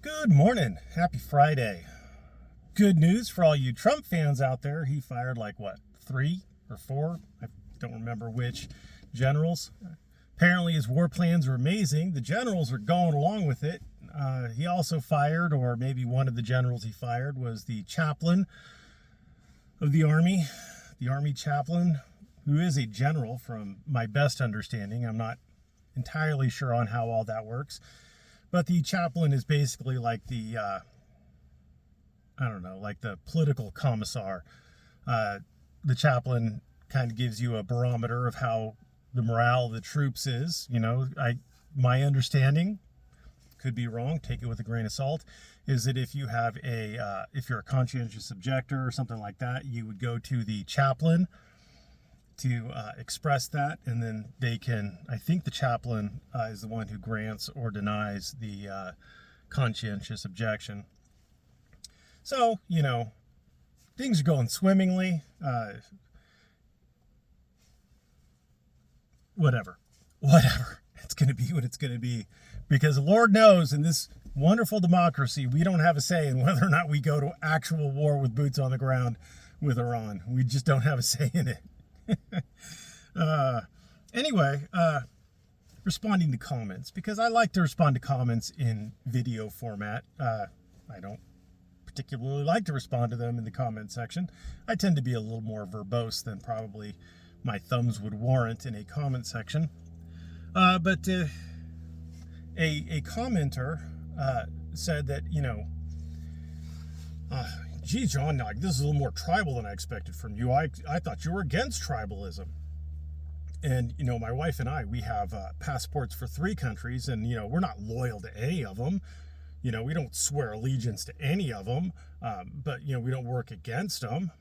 Good morning. Happy Friday. Good news for all you Trump fans out there. He fired three or four? I don't remember which generals. Apparently his war plans are amazing. The generals are going along with it. He also fired, or maybe one of the generals he fired was the chaplain of the Army chaplain, who is a general from my best understanding. I'm not entirely sure on how all that works. But the chaplain is basically like the political commissar. The chaplain kind of gives you a barometer of how the morale of the troops is. My understanding, could be wrong, take it with a grain of salt, is that if you have if you're a conscientious objector or something like that, you would go to the chaplain to express that, and then I think the chaplain is the one who grants or denies the conscientious objection. So, things are going swimmingly. Whatever. It's going to be what it's going to be. Because Lord knows, in this wonderful democracy, we don't have a say in whether or not we go to actual war with boots on the ground with Iran. We just don't have a say in it. Anyway, responding to comments, because I like to respond to comments in video format. I don't particularly like to respond to them in the comment section. I tend to be a little more verbose than probably my thumbs would warrant in a comment section. But a commenter said that, gee, John, this is a little more tribal than I expected from you. I thought you were against tribalism. And, my wife and we have passports for 3 countries, and, we're not loyal to any of them. We don't swear allegiance to any of them, but, we don't work against them.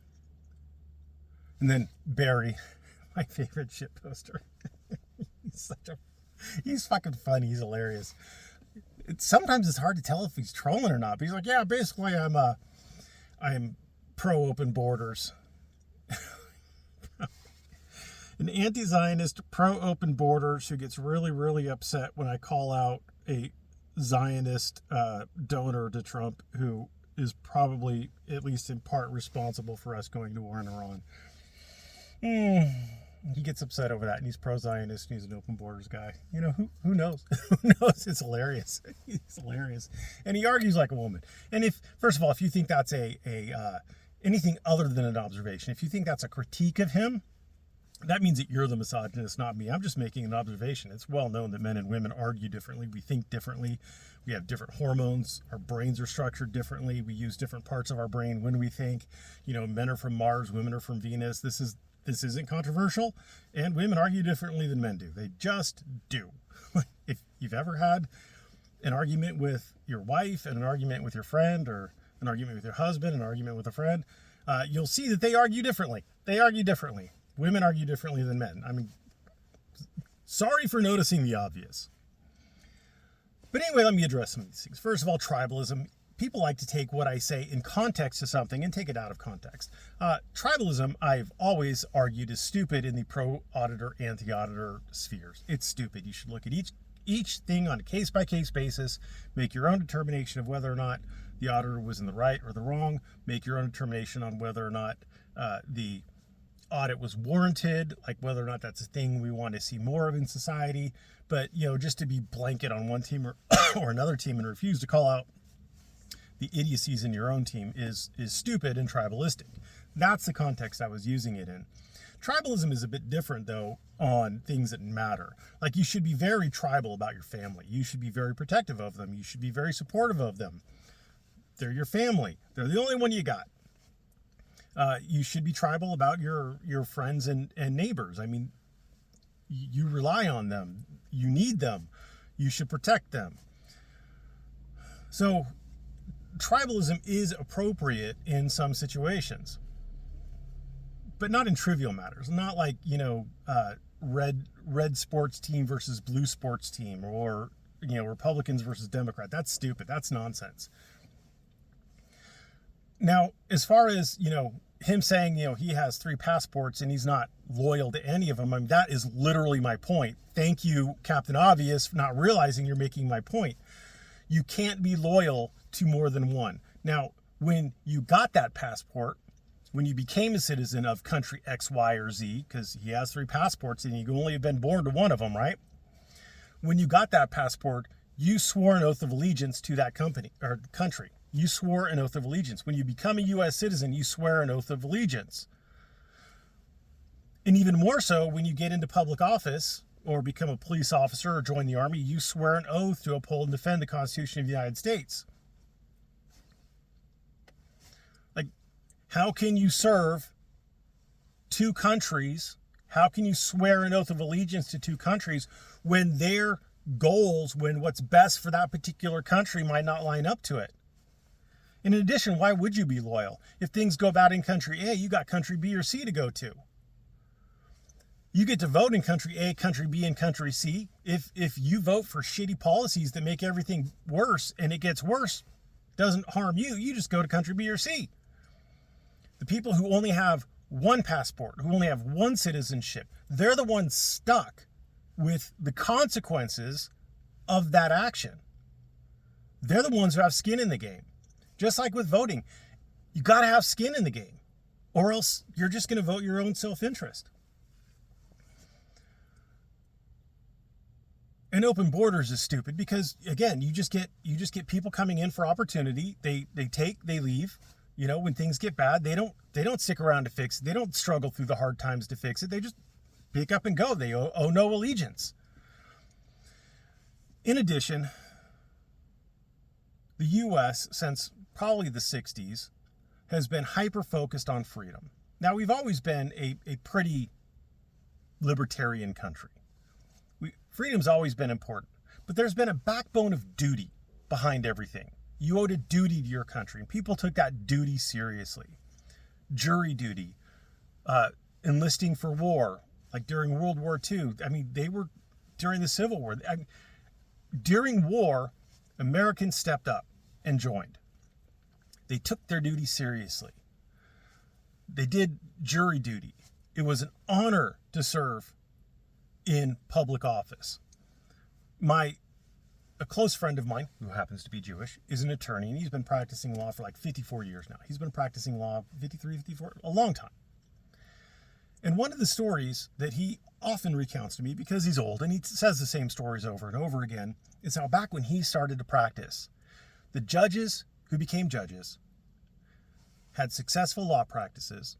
And then Barry, my favorite shitposter. He's fucking funny. He's hilarious. Sometimes it's hard to tell if he's trolling or not. But he's like, yeah, basically I'm pro open borders. An anti-Zionist pro open borders who gets really, really upset when I call out a Zionist donor to Trump who is probably, at least in part, responsible for us going to war in Iran. He gets upset over that, and he's pro-Zionist, and he's an open borders guy. Who knows? Who knows? It's hilarious. He's hilarious. And he argues like a woman. And first of all, if you think that's anything other than an observation, if you think that's a critique of him, that means that you're the misogynist, not me. I'm just making an observation. It's well known that men and women argue differently. We think differently. We have different hormones. Our brains are structured differently. We use different parts of our brain when we think. Men are from Mars, women are from Venus. This isn't controversial, and women argue differently than men do. They just do. If you've ever had an argument with your wife and an argument with your friend, or an argument with your husband, an argument with a friend, you'll see that they argue differently. Women argue differently than men. I mean, sorry for noticing the obvious. But anyway, let me address some of these things. First of all, tribalism. People like to take what I say in context to something and take it out of context. Tribalism, I've always argued, is stupid in the pro-auditor, anti-auditor spheres. It's stupid. You should look at each thing on a case-by-case basis, make your own determination of whether or not the auditor was in the right or the wrong, make your own determination on whether or not the audit was warranted, like whether or not that's a thing we want to see more of in society. But, just to be blanket on one team or another team and refuse to call out the idiocies in your own team is stupid and tribalistic. That's the context I was using it in. Tribalism is a bit different, though, on things that matter. Like, you should be very tribal about your family. You should be very protective of them. You should be very supportive of them. They're your family. They're the only one you got. You should be tribal about your friends and neighbors. I mean, you rely on them. You need them. You should protect them. So, tribalism is appropriate in some situations, but not in trivial matters. Not like, red sports team versus blue sports team, or, Republicans versus Democrat. That's stupid. That's nonsense. Now, as far as, him saying, he has 3 passports and he's not loyal to any of them, I mean, that is literally my point. Thank you, Captain Obvious, for not realizing you're making my point. you can't be loyal to more than one. Now, when you got that passport, when you became a citizen of country X, Y, or Z, because he has 3 passports and you can only have been born to one of them, right? When you got that passport, you swore an oath of allegiance to that company or country. You swore an oath of allegiance. When you become a U.S. citizen, you swear an oath of allegiance. And even more so, when you get into public office or become a police officer or join the army, you swear an oath to uphold and defend the Constitution of the United States. Like, how can you serve 2 countries? How can you swear an oath of allegiance to 2 countries when their goals, when what's best for that particular country might not line up to it? And in addition, why would you be loyal? If things go bad in country A, you got country B or C to go to. You get to vote in country A, country B, and country C. If you vote for shitty policies that make everything worse and it gets worse, doesn't harm you, you just go to country B or C. The people who only have 1 passport, who only have 1 citizenship, they're the ones stuck with the consequences of that action. They're the ones who have skin in the game. Just like with voting, you got to have skin in the game, or else you're just going to vote your own self-interest. And open borders is stupid because, again, you just get people coming in for opportunity. They leave. You know, when things get bad, they don't stick around to fix it. They don't struggle through the hard times to fix it. They just pick up and go. They owe no allegiance. In addition, the U.S., since probably the 60s, has been hyper-focused on freedom. Now, we've always been a pretty libertarian country. Freedom's always been important, but there's been a backbone of duty behind everything. You owed a duty to your country, and people took that duty seriously. Jury duty, enlisting for war, like during World War II. I mean, they were during the Civil War. During war, Americans stepped up and joined. They took their duty seriously. They did jury duty. It was an honor to serve in public office. A close friend of mine, who happens to be Jewish, is an attorney, and he's been practicing law for like 54 years now. He's been practicing law 53, 54, a long time. And one of the stories that he often recounts to me, because he's old and he says the same stories over and over again, is how back when he started to practice, the judges who became judges had successful law practices,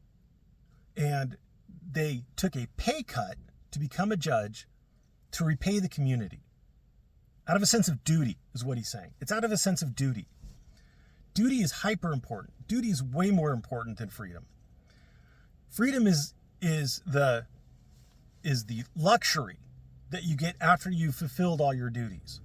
and they took a pay cut to become a judge to repay the community. Out of a sense of duty, is what he's saying. It's out of a sense of duty. Duty is hyper important. Duty is way more important than freedom. Freedom is the luxury that you get after you've fulfilled all your duties.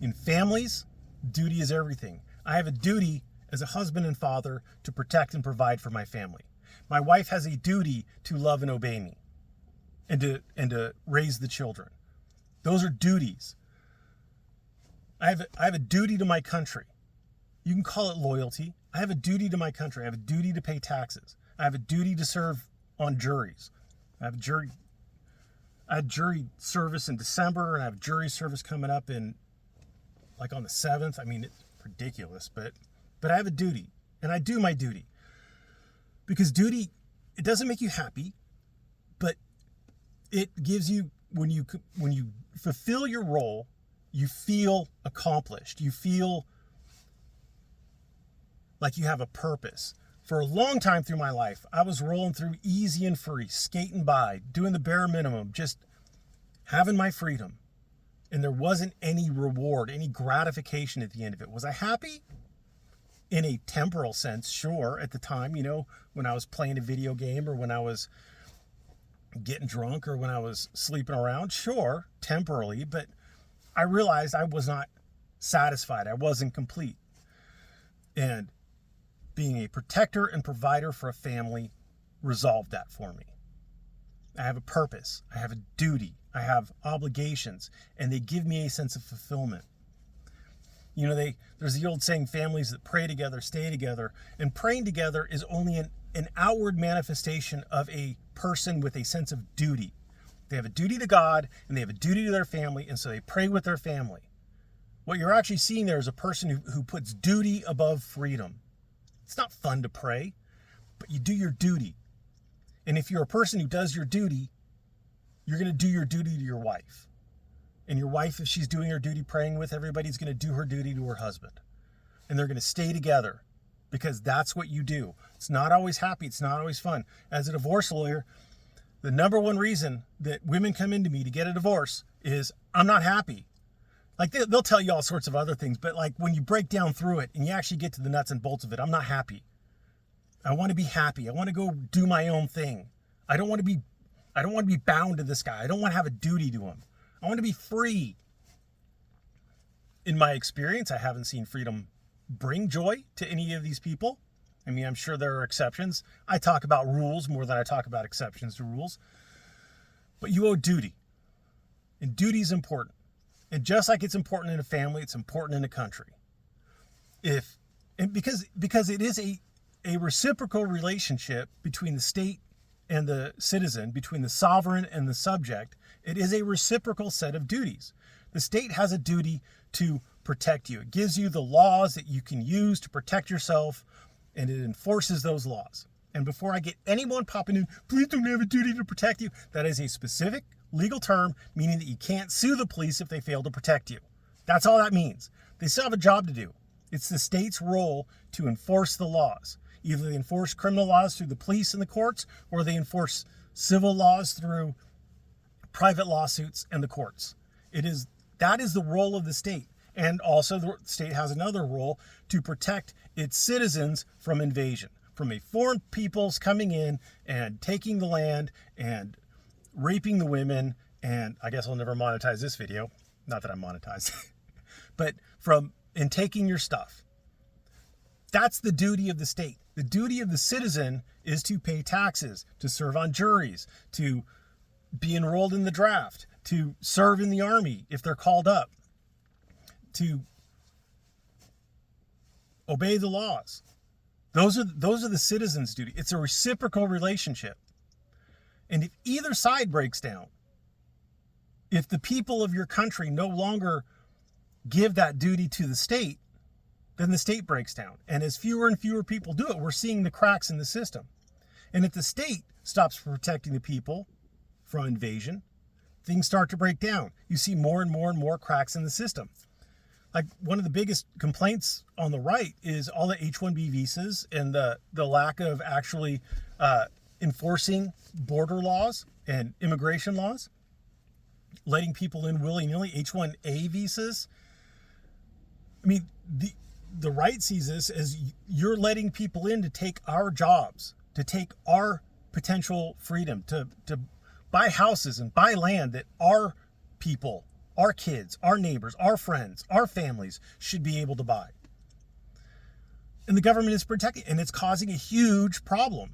In families, duty is everything. I have a duty as a husband and father to protect and provide for my family. My wife has a duty to love and obey me and to raise the children. Those are duties. I have a duty to my country. You can call it loyalty. I have a duty to my country. I have a duty to pay taxes. I have a duty to serve on juries. I had jury service in December, and I have jury service coming up in on the 7th. I mean, it's ridiculous, but I have a duty, and I do my duty. Because duty, it doesn't make you happy, but it gives you, when you fulfill your role, you feel accomplished. You feel like you have a purpose. For a long time through my life, I was rolling through easy and free, skating by, doing the bare minimum, just having my freedom. And there wasn't any reward, any gratification at the end of it. Was I happy? In a temporal sense, sure, at the time, when I was playing a video game or when I was getting drunk or when I was sleeping around, sure, temporarily, but I realized I was not satisfied. I wasn't complete. And being a protector and provider for a family resolved that for me. I have a purpose. I have a duty. I have obligations, and they give me a sense of fulfillment. There's the old saying, families that pray together stay together, and praying together is only an outward manifestation of a person with a sense of duty. They have a duty to God, and they have a duty to their family, and so they pray with their family. What you're actually seeing there is a person who puts duty above freedom. It's not fun to pray, but you do your duty. And if you're a person who does your duty, you're going to do your duty to your wife. And your wife, if she's doing her duty praying with everybody, is going to do her duty to her husband. And they're going to stay together because that's what you do. It's not always happy. It's not always fun. As a divorce lawyer, the number one reason that women come into me to get a divorce is I'm not happy. Like they'll tell you all sorts of other things, but like when you break down through it and you actually get to the nuts and bolts of it, I'm not happy. I want to be happy. I want to go do my own thing. I don't want to be bound to this guy. I don't want to have a duty to him. I want to be free. In my experience, I haven't seen freedom bring joy to any of these people. I mean, I'm sure there are exceptions. I talk about rules more than I talk about exceptions to rules. But you owe duty. And duty is important. And just like it's important in a family, it's important in a country. Because it is a reciprocal relationship between the state and the citizen, between the sovereign and the subject. It is a reciprocal set of duties. The state has a duty to protect you. It gives you the laws that you can use to protect yourself, and it enforces those laws. And before I get anyone popping in, police don't have a duty to protect you, that is a specific legal term, meaning that you can't sue the police if they fail to protect you. That's all that means. They still have a job to do. It's the state's role to enforce the laws. Either they enforce criminal laws through the police and the courts, or they enforce civil laws through private lawsuits and the courts. That is the role of the state. And also the state has another role to protect its citizens from invasion, from a foreign peoples coming in and taking the land and raping the women. And I guess I'll never monetize this video. Not that I'm monetized, but and taking your stuff. That's the duty of the state. The duty of the citizen is to pay taxes, to serve on juries, to be enrolled in the draft, to serve in the army if they're called up, to obey the laws. Those are the citizens' duty. It's a reciprocal relationship. And if either side breaks down, if the people of your country no longer give that duty to the state, then the state breaks down. And as fewer and fewer people do it, we're seeing the cracks in the system. And if the state stops protecting the people from invasion, things start to break down. You see more and more and more cracks in the system. Like one of the biggest complaints on the right is all the H-1B visas and the lack of actually enforcing border laws and immigration laws, letting people in willy-nilly, H-1A visas. I mean, the right sees this as you're letting people in to take our jobs, to take our potential freedom, to buy houses and buy land that our people, our kids, our neighbors, our friends, our families should be able to buy. And the government is protecting, and it's causing a huge problem.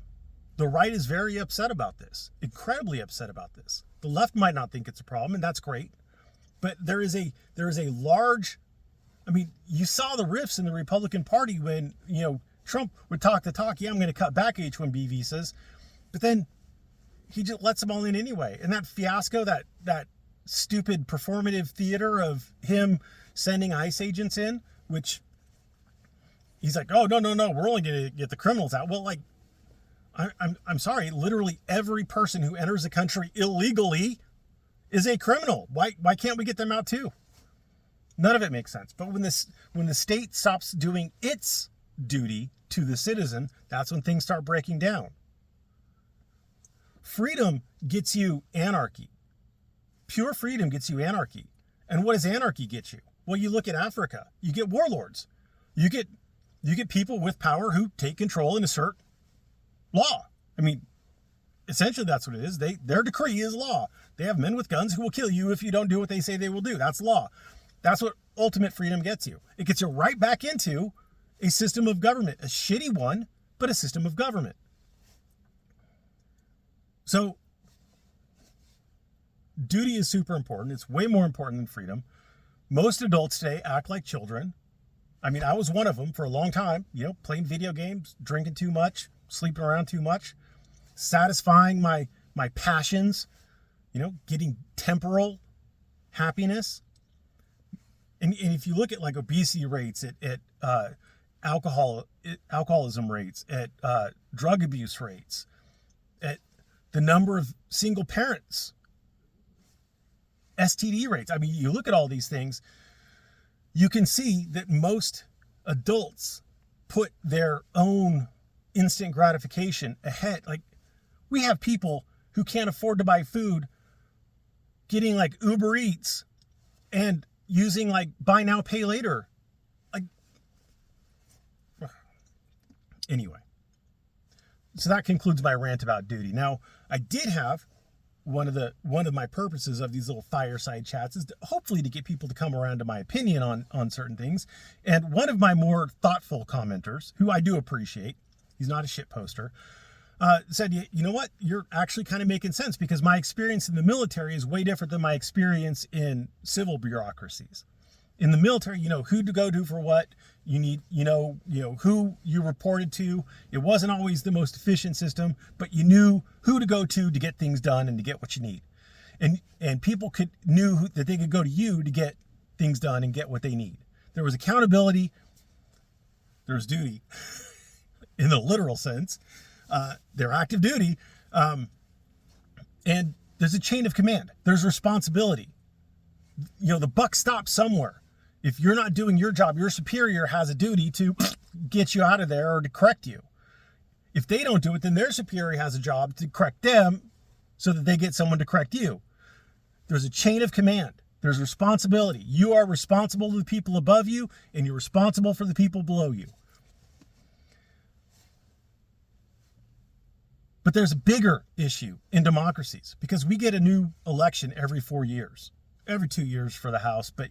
The right is very upset about this, incredibly upset about this. The left might not think it's a problem, and that's great. But there is a large, I mean, you saw the rifts in the Republican Party when, Trump would talk the talk, yeah, I'm going to cut back H-1B visas, but then he just lets them all in anyway. And that fiasco, that stupid performative theater of him sending ICE agents in, which he's like, oh, no, we're only going to get the criminals out. Well, like, I'm sorry, literally every person who enters the country illegally is a criminal. Why can't we get them out too? None of it makes sense. But when the state stops doing its duty to the citizen, that's when things start breaking down. Freedom gets you anarchy. Pure freedom gets you anarchy. And what does anarchy get you? Well, you look at Africa. You get warlords. You get people with power who take control and assert law. I mean, essentially that's what it is. Their decree is law. They have men with guns who will kill you if you don't do what they say they will do. That's law. That's what ultimate freedom gets you. It gets you right back into a system of government, a shitty one, but a system of government. So duty is super important. It's way more important than freedom. Most adults today act like children. I mean, I was one of them for a long time, playing video games, drinking too much, sleeping around too much, satisfying my passions, getting temporal happiness. And if you look at like obesity rates, at alcoholism rates, at drug abuse rates, at the number of single parents, STD rates. I mean, you look at all these things, you can see that most adults put their own instant gratification ahead. Like, we have people who can't afford to buy food getting like Uber Eats and using like buy now, pay later. Like, anyway. So that concludes my rant about duty. Now, I did have one of my purposes of these little fireside chats is hopefully to get people to come around to my opinion on certain things. And one of my more thoughtful commenters, who I do appreciate, he's not a shit poster, said, you know what, you're actually kind of making sense, because my experience in the military is way different than my experience in civil bureaucracies. In the military, you know who to go to for what. You need, you know who you reported to. It wasn't always the most efficient system, but you knew who to go to get things done and to get what you need. And people knew that they could go to you to get things done and get what they need. There was accountability. There was duty, in the literal sense. They're active duty. And there's a chain of command. There's responsibility. You know, the buck stops somewhere. If you're not doing your job, your superior has a duty to get you out of there or to correct you. If they don't do it, then their superior has a job to correct them so that they get someone to correct you. There's a chain of command. There's responsibility. You are responsible to the people above you, and you're responsible for the people below you. But there's a bigger issue in democracies, because we get a new election every 4 years. Every 2 years for the House, but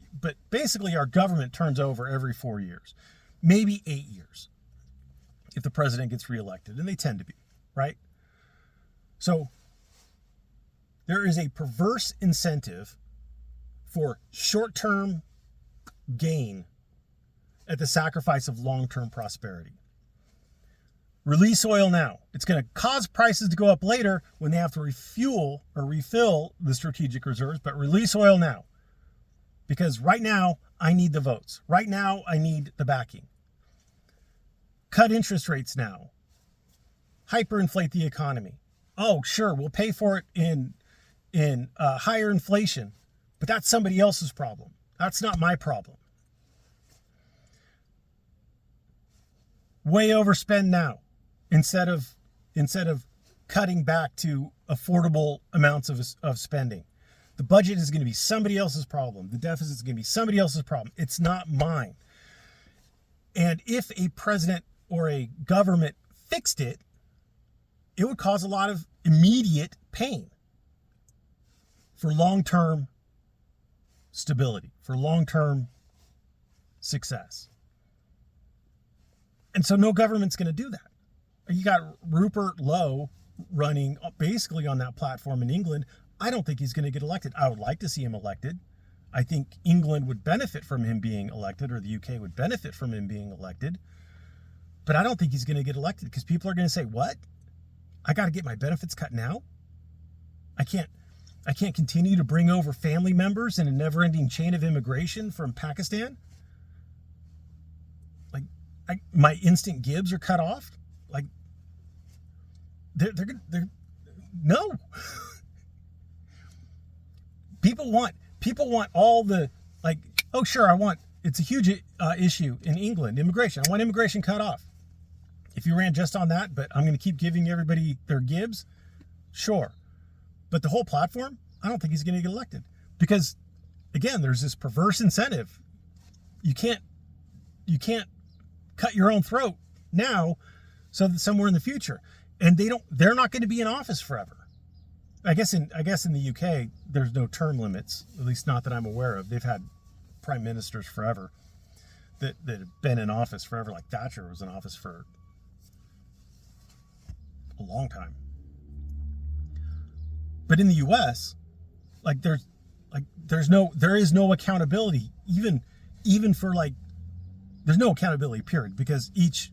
basically our government turns over every 4 years, maybe 8 years, if the president gets reelected, and they tend to be, right? So there is a perverse incentive for short-term gain at the sacrifice of long-term prosperity. Release oil now. It's going to cause prices to go up later when they have to refuel or refill the strategic reserves, but release oil now. Because right now, I need the votes. Right now, I need the backing. Cut interest rates now. Hyperinflate the economy. Oh, sure, we'll pay for it in higher inflation, but that's somebody else's problem. That's not my problem. Way overspend now. Instead of cutting back to affordable amounts of spending. The budget is going to be somebody else's problem. The deficit is going to be somebody else's problem. It's not mine. And if a president or a government fixed it, it would cause a lot of immediate pain for long-term stability, for long-term success. And so no government's going to do that. You got Rupert Lowe running basically on that platform in England. I don't think he's going to get elected. I would like to see him elected. I think England would benefit from him being elected, or the UK would benefit from him being elected. But I don't think he's going to get elected, because people are going to say, what? I got to get my benefits cut now? I can't continue to bring over family members in a never-ending chain of immigration from Pakistan? Like, my instant gibs are cut off? Like, they're no. People want all the, like, oh sure, it's a huge issue in England, immigration. I want immigration cut off. If you ran just on that, but I'm going to keep giving everybody their gibs, sure. But the whole platform, I don't think he's going to get elected, because again, there's this perverse incentive. You can't cut your own throat now, so that somewhere in the future. And they're not going to be in office forever. I guess in the UK, there's no term limits, at least not that I'm aware of. They've had prime ministers forever that have been in office forever. Like Thatcher was in office for a long time. But in the US, there is no accountability, even for, like, there's no accountability, period, because each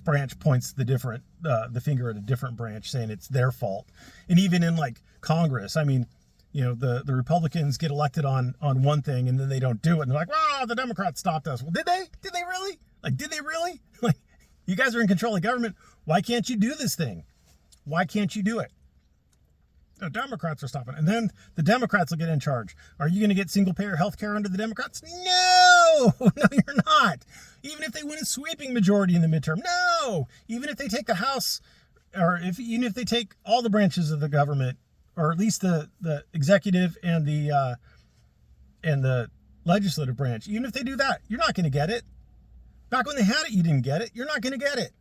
branch points the finger at a different branch, saying it's their fault. And even in, like, Congress, I mean, the Republicans get elected on one thing and then they don't do it. And they're like, "Oh, the Democrats stopped us." Well, did they? Did they really? Did they really? You guys are in control of government. Why can't you do this thing? Why can't you do it? The Democrats are stopping. And then the Democrats will get in charge. Are you going to get single-payer health care under the Democrats? No! No, you're not. Even if they win a sweeping majority in the midterm. No! Even if they take the House, even if they take all the branches of the government, or at least the executive and the legislative branch, even if they do that, you're not going to get it. Back when they had it, you didn't get it. You're not going to get it.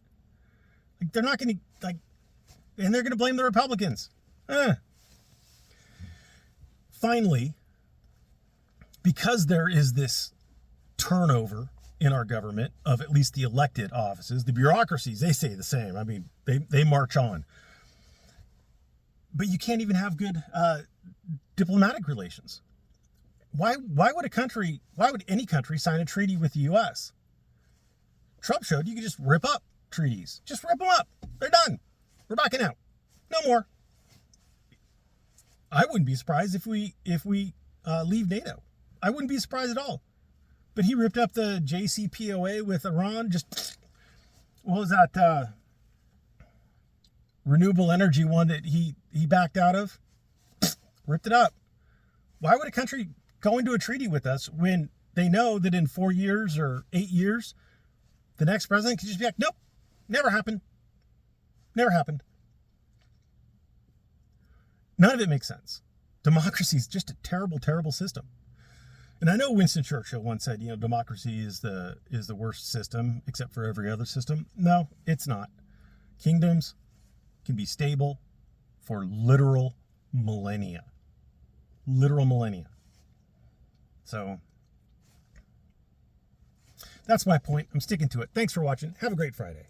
They're not going to, and they're going to blame the Republicans. Finally, because there is this turnover in our government of at least the elected offices, the bureaucracies, they say the same. I mean, they march on. But you can't even have good diplomatic relations. Why would any country sign a treaty with the U.S.? Trump showed you could just rip up treaties. Just rip them up. They're done. We're backing out. No more. I wouldn't be surprised if we leave NATO. I wouldn't be surprised at all. But he ripped up the JCPOA with Iran. Just, what was that renewable energy one that he backed out of? Ripped it up. Why would a country go into a treaty with us when they know that in 4 years or 8 years, the next president could just be like, nope, never happened. Never happened. None of it makes sense. Democracy is just a terrible, terrible system. And I know Winston Churchill once said, democracy is the worst system except for every other system. No, it's not. Kingdoms can be stable for literal millennia. Literal millennia. So that's my point. I'm sticking to it. Thanks for watching. Have a great Friday.